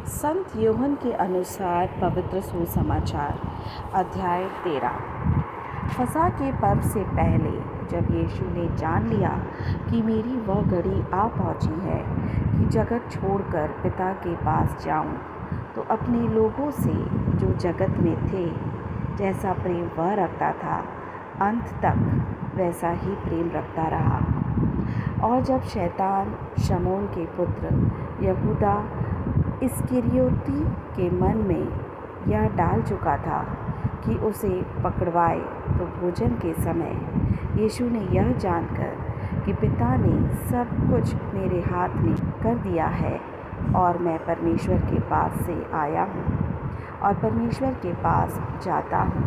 संत यूहन्ना के अनुसार पवित्र सुसमाचार अध्याय 13। फसह के पर्व से पहले जब यीशु ने जान लिया कि मेरी वह घड़ी आ पहुंची है कि जगत छोड़कर पिता के पास जाऊं, तो अपने लोगों से जो जगत में थे जैसा प्रेम वह रखता था, अंत तक वैसा ही प्रेम रखता रहा। और जब शैतान शमौन के पुत्र यहूदा इस्करियोती के मन में यह डाल चुका था कि उसे पकड़वाए, तो भोजन के समय यीशु ने यह जानकर कि पिता ने सब कुछ मेरे हाथ में कर दिया है और मैं परमेश्वर के पास से आया हूँ और परमेश्वर के पास जाता हूँ,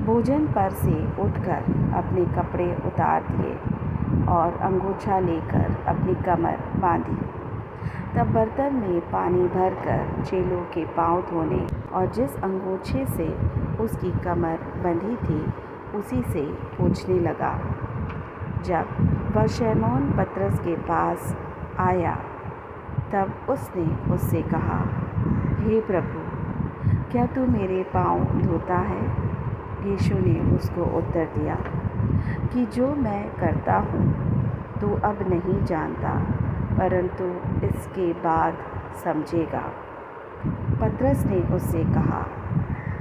भोजन पर से उठकर अपने कपड़े उतार दिए और अंगोछा लेकर अपनी कमर बांधी। तब बर्तन में पानी भरकर चेलों के पांव धोने और जिस अंगोछे से उसकी कमर बंधी थी उसी से पोंछने लगा। जब वह शमौन पतरस के पास आया तब उसने उससे कहा, हे प्रभु, क्या तू मेरे पांव धोता है? यीशु ने उसको उत्तर दिया कि जो मैं करता हूँ तू अब नहीं जानता, परंतु इसके बाद समझेगा। पतरस ने उससे कहा,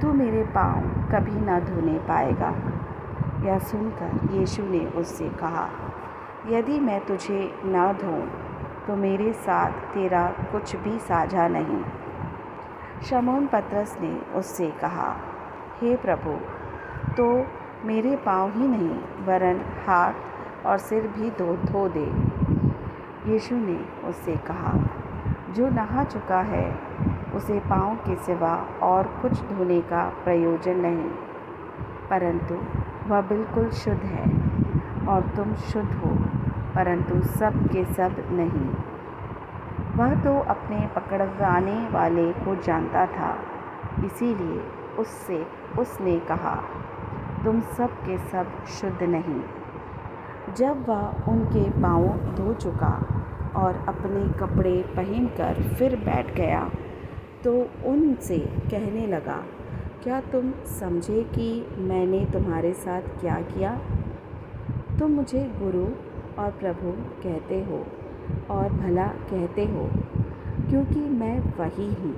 तू मेरे पांव कभी न धोने पाएगा। यह सुनकर यीशु ने उससे कहा, यदि मैं तुझे न धोऊं तो मेरे साथ तेरा कुछ भी साझा नहीं। शमौन पतरस ने उससे कहा, हे प्रभु, तो मेरे पांव ही नहीं वरन हाथ और सिर भी धो दे। यीशु ने उससे कहा, जो नहा चुका है उसे पांव के सिवा और कुछ धोने का प्रयोजन नहीं, परंतु वह बिल्कुल शुद्ध है। और तुम शुद्ध हो, परंतु सब के सब नहीं। वह तो अपने पकड़वाने वाले को जानता था, इसीलिए उसने कहा, तुम सब के सब शुद्ध नहीं। जब वह उनके पाँव धो चुका और अपने कपड़े पहनकर फिर बैठ गया, तो उनसे कहने लगा, क्या तुम समझे कि मैंने तुम्हारे साथ क्या किया? तुम मुझे गुरु और प्रभु कहते हो और भला कहते हो, क्योंकि मैं वही हूँ।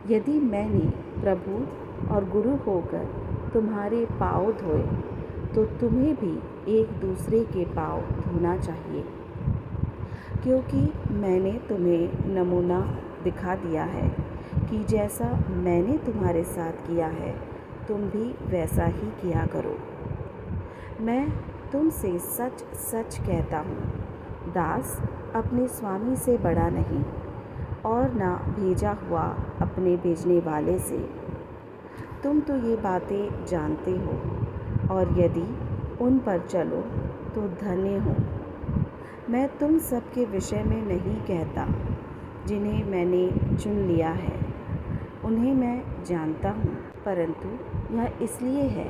यदि मैंने प्रभु और गुरु होकर तुम्हारे पाँव धोए, तो तुम्हें भी एक दूसरे के पाँव धोना चाहिए, क्योंकि मैंने तुम्हें नमूना दिखा दिया है कि जैसा मैंने तुम्हारे साथ किया है तुम भी वैसा ही किया करो। मैं तुमसे सच सच कहता हूँ, दास अपने स्वामी से बड़ा नहीं और ना भेजा हुआ अपने भेजने वाले से। तुम तो ये बातें जानते हो, और यदि उन पर चलो तो धन्य हो। मैं तुम सब के विषय में नहीं कहता, जिन्हें मैंने चुन लिया है उन्हें मैं जानता हूँ, परंतु यह इसलिए है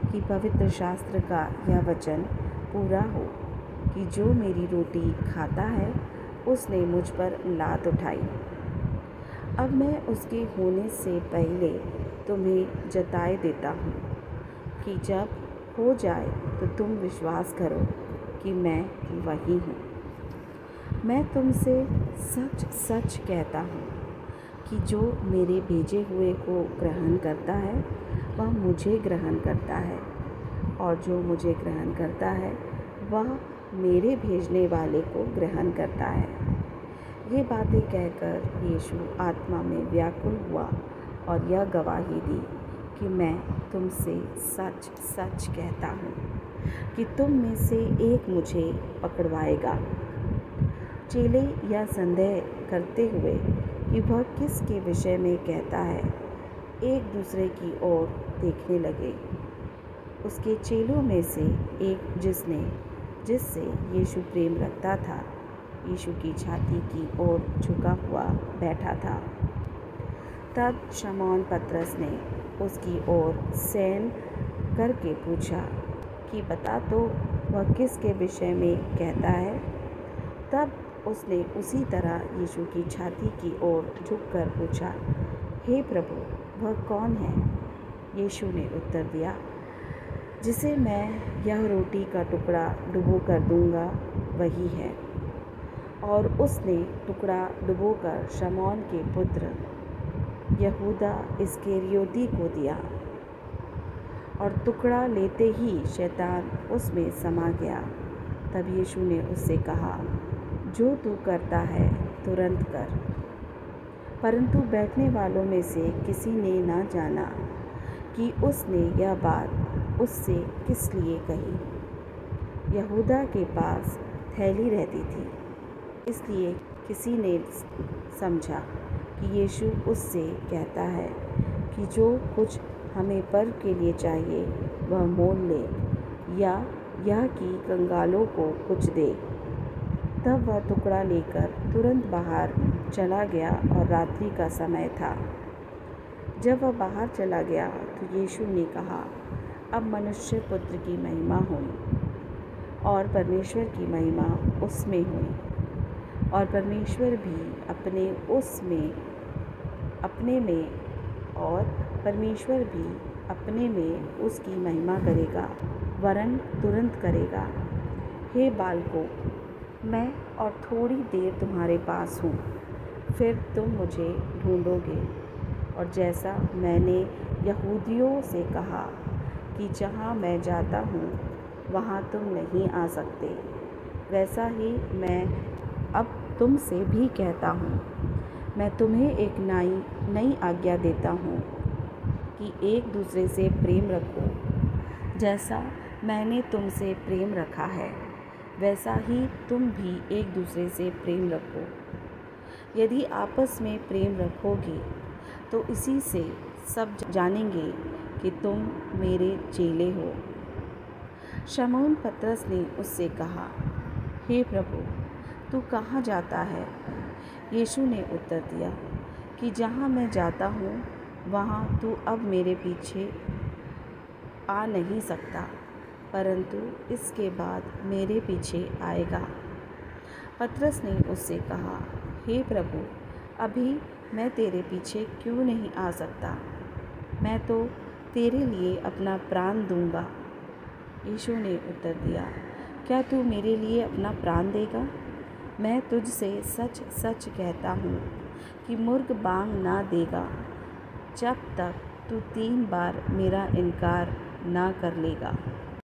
कि पवित्र शास्त्र का यह वचन पूरा हो कि जो मेरी रोटी खाता है उसने मुझ पर लात उठाई। अब मैं उसके होने से पहले तुम्हें जताए देता हूँ कि जब हो जाए तो तुम विश्वास करो कि मैं वही हूँ। मैं तुमसे सच सच कहता हूँ कि जो मेरे भेजे हुए को ग्रहण करता है वह मुझे ग्रहण करता है, और जो मुझे ग्रहण करता है वह मेरे भेजने वाले को ग्रहण करता है। ये बातें कहकर यीशु आत्मा में व्याकुल हुआ और यह गवाही दी कि मैं तुमसे सच सच कहता हूँ कि तुम में से एक मुझे पकड़वाएगा। चेले यह संदेह करते हुए कि वह किसके विषय में कहता है, एक दूसरे की ओर देखने लगे। उसके चेलों में से एक जिससे यीशु प्रेम रखता था, यीशु की छाती की ओर झुका हुआ बैठा था। तब शमौन पतरस ने उसकी ओर सैन करके पूछा कि बता तो, वह किसके विषय में कहता है? तब उसने उसी तरह यीशु की छाती की ओर झुककर पूछा, हे प्रभु, वह कौन है? यीशु ने उत्तर दिया, जिसे मैं यह रोटी का टुकड़ा डुबोकर दूंगा, वही है। और उसने टुकड़ा डुबोकर शमौन के पुत्र यहूदा इस्करियोती को दिया। और टुकड़ा लेते ही शैतान उसमें समा गया। तब यीशु ने उससे कहा, जो तू करता है तुरंत कर। परंतु बैठने वालों में से किसी ने न जाना कि उसने यह बात उससे किस लिए कही। यहूदा के पास थैली रहती थी, इसलिए किसी ने समझा कि यीशु उससे कहता है कि जो कुछ हमें पर्व के लिए चाहिए वह मोल ले, या यह कि कंगालों को कुछ दे। तब वह टुकड़ा लेकर तुरंत बाहर चला गया और रात्रि का समय था। जब वह बाहर चला गया तो यीशु ने कहा, अब मनुष्य पुत्र की महिमा हुई और परमेश्वर की महिमा उसमें हुई, और परमेश्वर भी अपने में उसकी महिमा करेगा, वरन तुरंत करेगा। हे बालकों, मैं और थोड़ी देर तुम्हारे पास हूँ, फिर तुम मुझे ढूंढोगे। और जैसा मैंने यहूदियों से कहा कि जहाँ मैं जाता हूँ वहाँ तुम नहीं आ सकते, वैसा ही मैं अब तुमसे भी कहता हूँ। मैं तुम्हें एक नई आज्ञा देता हूँ कि एक दूसरे से प्रेम रखो। जैसा मैंने तुमसे प्रेम रखा है, वैसा ही तुम भी एक दूसरे से प्रेम रखो। यदि आपस में प्रेम रखोगे तो इसी से सब जानेंगे कि तुम मेरे चेले हो। शमौन पतरस ने उससे कहा, हे प्रभु, तू कहाँ जाता है? यीशु ने उत्तर दिया कि जहाँ मैं जाता हूँ वहाँ तू अब मेरे पीछे आ नहीं सकता, परंतु इसके बाद मेरे पीछे आएगा। पतरस ने उससे कहा, हे प्रभु, अभी मैं तेरे पीछे क्यों नहीं आ सकता? मैं तो तेरे लिए अपना प्राण दूंगा। यीशु ने उत्तर दिया, क्या तू मेरे लिए अपना प्राण देगा? मैं तुझसे सच सच कहता हूँ कि मुर्ग बांग ना देगा जब तक तू 3 बार मेरा इनकार ना कर लेगा।